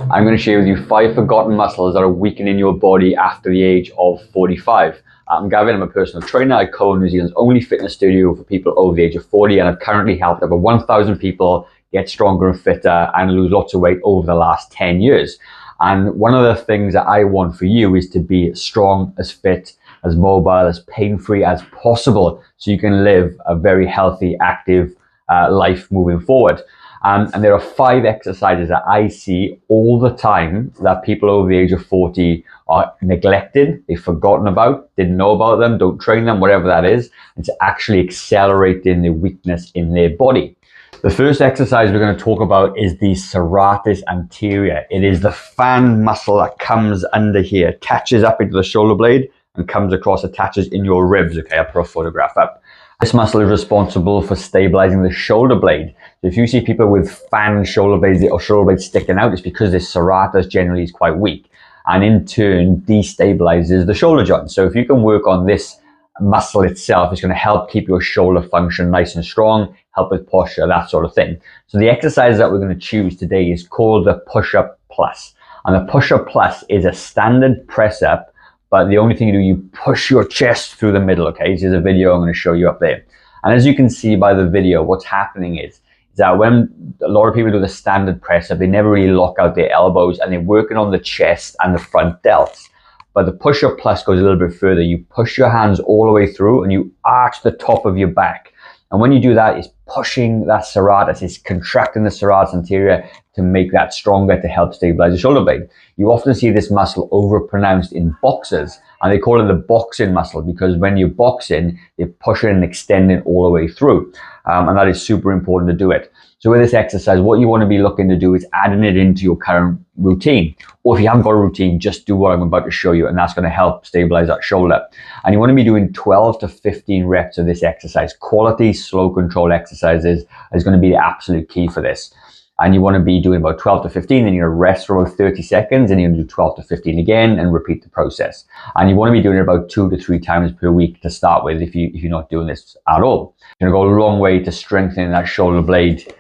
I'm going to share with you 5 forgotten muscles that are weakening your body after the age of 45. I'm Gavin, I'm a personal trainer. I co-own New Zealand's only fitness studio for people over the age of 40, and I've currently helped over 1,000 people get stronger and fitter and lose lots of weight over the last 10 years. And one of the things that I want for you is to be as strong, as fit, as mobile, as pain-free as possible, so you can live a very healthy, active life moving forward. And there are 5 exercises that I see all the time that people over the age of 40 are neglected, they've forgotten about, didn't know about them, don't train them, whatever that is. It's actually accelerating the weakness in their body. The first exercise we're going to talk about is the serratus anterior. It is the fan muscle that comes under here, attaches up into the shoulder blade and comes across, attaches in your ribs. Okay, I'll put a photograph up. This muscle is responsible for stabilizing the shoulder blade. So if you see people with fan shoulder blades or shoulder blades sticking out, it's because this serratus generally is quite weak, and in turn destabilizes the shoulder joint. So if you can work on this muscle itself, it's going to help keep your shoulder function nice and strong, help with posture, that sort of thing. So the exercise that we're going to choose today is called the push-up plus. And the push-up plus is a standard press up, but the only thing you do, you push your chest through the middle, okay? So there's a video I'm going to show you up there. And as you can see by the video, what's happening is that when a lot of people do the standard press up, they never really lock out their elbows and they're working on the chest and the front delts. But the push-up plus goes a little bit further. You push your hands all the way through and you arch the top of your back. And when you do that, it's pushing that serratus, it's contracting the serratus anterior to make that stronger, to help stabilize the shoulder blade. You often see this muscle overpronounced in boxers, and they call it the boxing muscle because when you're boxing, you're pushing and extending all the way through. And that is super important to do it. So with this exercise, what you want to be looking to do is adding it into your current routine. Or if you haven't got a routine, just do what I'm about to show you, and that's going to help stabilize that shoulder. And you want to be doing 12 to 15 reps of this exercise. Quality, slow control exercises is going to be the absolute key for this. And you want to be doing about 12 to 15, then you're going to rest for about 30 seconds, and you're going to do 12 to 15 again and repeat the process. And you want to be doing it about 2 to 3 times per week to start with if you're not doing this at all. You're going to go a long way to strengthening that shoulder blade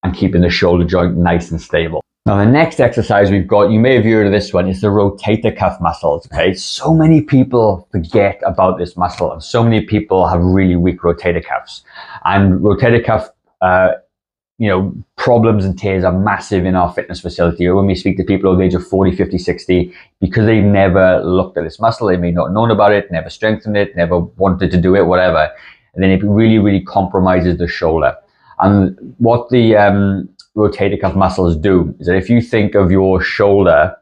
and keeping the shoulder joint nice and stable. Now the next exercise we've got, you may have heard of this one, is the rotator cuff muscles, okay? So many people forget about this muscle, and so many people have really weak rotator cuffs. And rotator cuff, problems and tears are massive in our fitness facility. When we speak to people over the age of 40, 50, 60, because they've never looked at this muscle, they may not have known about it, never strengthened it, never wanted to do it, whatever. And then it really, really compromises the shoulder. And what the rotator cuff muscles do is that if you think of your shoulder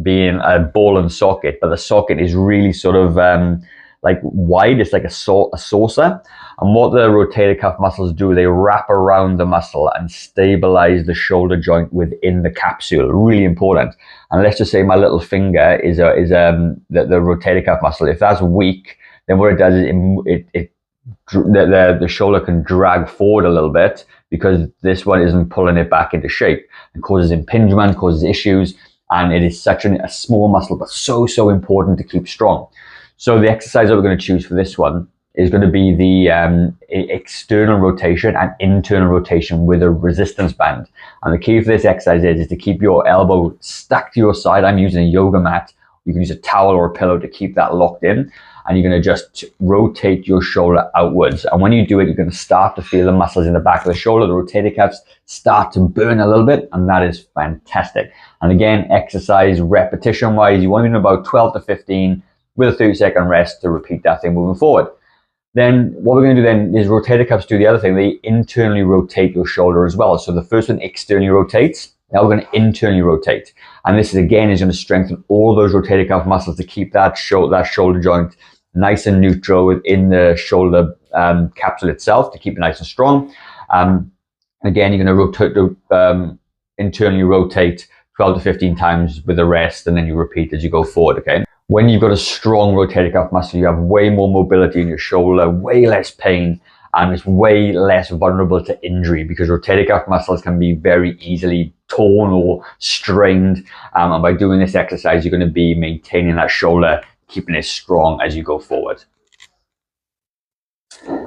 being a ball and socket, but the socket is really sort of like wide, it's like a saucer. And what the rotator cuff muscles do, they wrap around the muscle and stabilize the shoulder joint within the capsule. Really important. And let's just say my little finger is the rotator cuff muscle. If that's weak, then what it does is the shoulder can drag forward a little bit because this one isn't pulling it back into shape, and causes impingement, causes issues. And it is such a small muscle, but so important to keep strong. So the exercise that we're going to choose for this one is going to be the external rotation and internal rotation with a resistance band. And the key for this exercise is to keep your elbow stuck to your side. I'm using a yoga mat. You can use a towel or a pillow to keep that locked in. And you're going to just rotate your shoulder outwards. And when you do it, you're going to start to feel the muscles in the back of the shoulder, the rotator cuffs start to burn a little bit, and that is fantastic. And again, exercise repetition-wise, you want to be doing about 12 to 15 with a 30-second rest to repeat that thing moving forward. Then what we're going to do then is rotator cuffs do the other thing. They internally rotate your shoulder as well. So the first one externally rotates. Now we're going to internally rotate. And this is going to strengthen all those rotator cuff muscles to keep that shoulder joint nice and neutral within the shoulder capsule itself, to keep it nice and strong. Again, you're going to internally rotate 12 to 15 times with a rest, and then you repeat as you go forward, okay? When you've got a strong rotator cuff muscle, you have way more mobility in your shoulder, way less pain, and it's way less vulnerable to injury because rotator cuff muscles can be very easily torn or strained. And by doing this exercise, you're going to be maintaining that shoulder, keeping it strong as you go forward.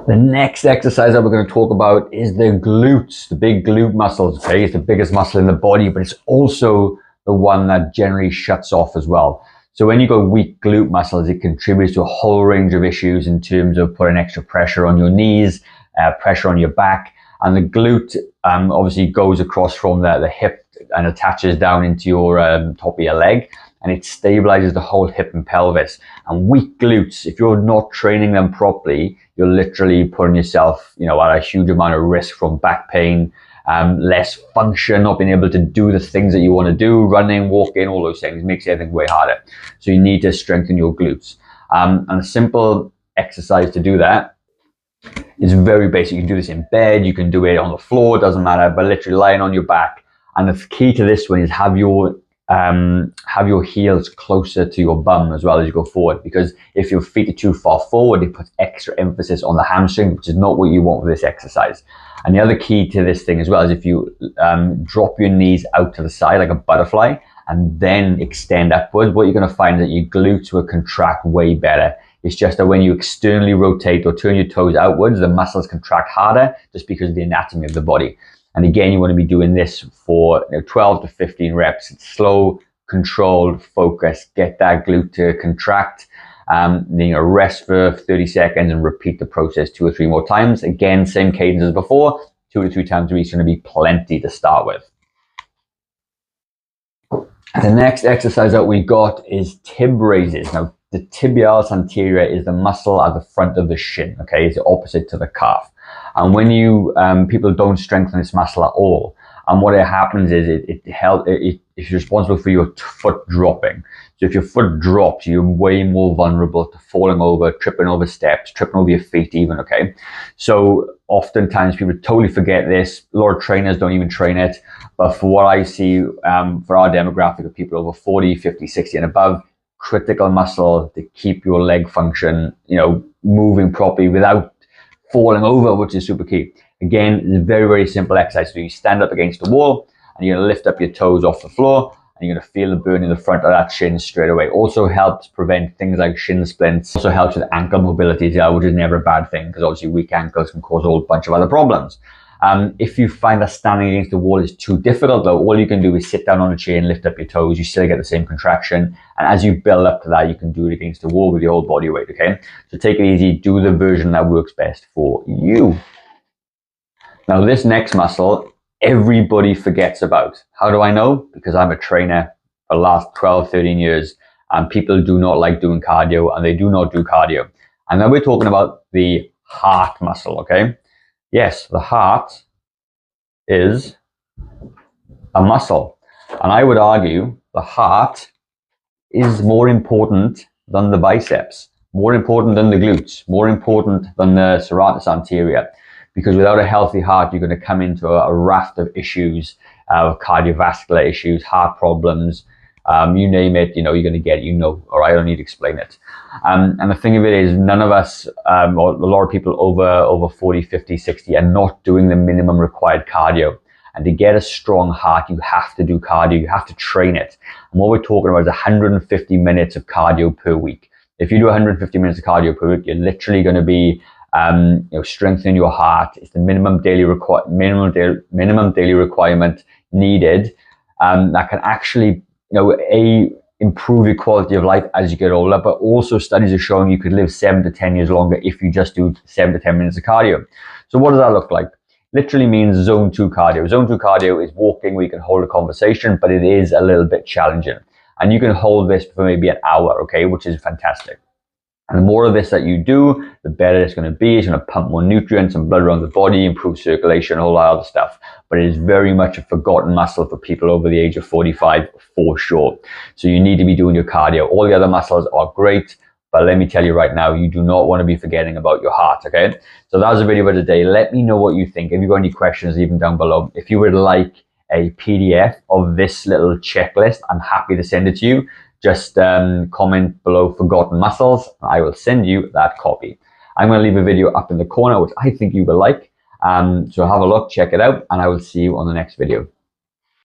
The next exercise that we're going to talk about is the glutes, the big glute muscles. Okay, it's the biggest muscle in the body, but it's also the one that generally shuts off as well. So when you got weak glute muscles, it contributes to a whole range of issues in terms of putting extra pressure on your knees, pressure on your back. And the glute obviously goes across from the hip and attaches down into your top of your leg, and it stabilizes the whole hip and pelvis. And weak glutes, if you're not training them properly, you're literally putting yourself, at a huge amount of risk from back pain, less function, not being able to do the things that you want to do, running, walking, all those things. It makes everything way harder. So you need to strengthen your glutes. And a simple exercise to do that is very basic. You can do this in bed, you can do it on the floor, it doesn't matter, but literally lying on your back. And the key to this one is have your heels closer to your bum as well as you go forward, because if your feet are too far forward, it puts extra emphasis on the hamstring, which is not what you want with this exercise. And the other key to this thing as well is if you drop your knees out to the side like a butterfly and then extend upwards, what you're going to find is that your glutes will contract way better. It's just that when you externally rotate or turn your toes outwards, the muscles contract harder just because of the anatomy of the body. And again, you want to be doing this for 12 to 15 reps. It's slow, controlled, focused. Get that glute to contract. Then rest for 30 seconds and repeat the process 2 or 3 more times. Again, same cadence as before. 2 to 3 times a week is going to be plenty to start with. The next exercise that we got is tib raises. Now, the tibialis anterior is the muscle at the front of the shin. Okay, it's the opposite to the calf. And when you people don't strengthen this muscle at all, and what happens is it's responsible for your foot dropping. So if your foot drops, you're way more vulnerable to falling over, tripping over steps, tripping over your feet even, okay? So oftentimes people totally forget this. A lot of trainers don't even train it. But for what I see, for our demographic of people over 40, 50, 60 and above, critical muscle to keep your leg function, moving properly without falling over, which is super key. Again, it's a very, very simple exercise. So you stand up against the wall and you're going to lift up your toes off the floor and you're going to feel the burn in the front of that shin straight away. Also helps prevent things like shin splints. Also helps with ankle mobility as well, which is never a bad thing because obviously weak ankles can cause a whole bunch of other problems. If you find that standing against the wall is too difficult though, all you can do is sit down on a chair and lift up your toes. You still get the same contraction. And as you build up to that, you can do it against the wall with your whole body weight, okay? So take it easy, do the version that works best for you. Now this next muscle, everybody forgets about. How do I know? Because I'm a trainer for the last 12, 13 years and people do not like doing cardio and they do not do cardio. And then we're talking about the heart muscle, okay? Yes, the heart is a muscle. And I would argue the heart is more important than the biceps, more important than the glutes, more important than the serratus anterior. Because without a healthy heart, you're going to come into a raft of issues, cardiovascular issues, heart problems, you name it, you're going to get it, or I don't need to explain it. And the thing of it is, none of us, or a lot of people over 40, 50, 60 are not doing the minimum required cardio. And to get a strong heart, you have to do cardio, you have to train it. And what we're talking about is 150 minutes of cardio per week. If you do 150 minutes of cardio per week, you're literally going to be strengthening your heart. It's the minimum daily requirement needed that can actually improve your quality of life as you get older, but also studies are showing you could live 7 to 10 years longer if you just do 7 to 10 minutes of cardio. So what does that look like? Literally means zone 2 cardio. Zone 2 cardio is walking where you can hold a conversation, but it is a little bit challenging. And you can hold this for maybe an hour, okay, which is fantastic. And the more of this that you do, the better it's going to be. It's going to pump more nutrients and blood around the body, improve circulation, all that other stuff. But it is very much a forgotten muscle for people over the age of 45 for sure. So you need to be doing your cardio. All the other muscles are great, but let me tell you right now, you do not want to be forgetting about your heart, okay? So that was the video for today. Let me know what you think. If you've got any questions, leave them down below. If you would like a PDF of this little checklist, I'm happy to send it to you. Just comment below forgotten muscles. I will send you that copy. I'm going to leave a video up in the corner, which I think you will like. So have a look, check it out, and I will see you on the next video.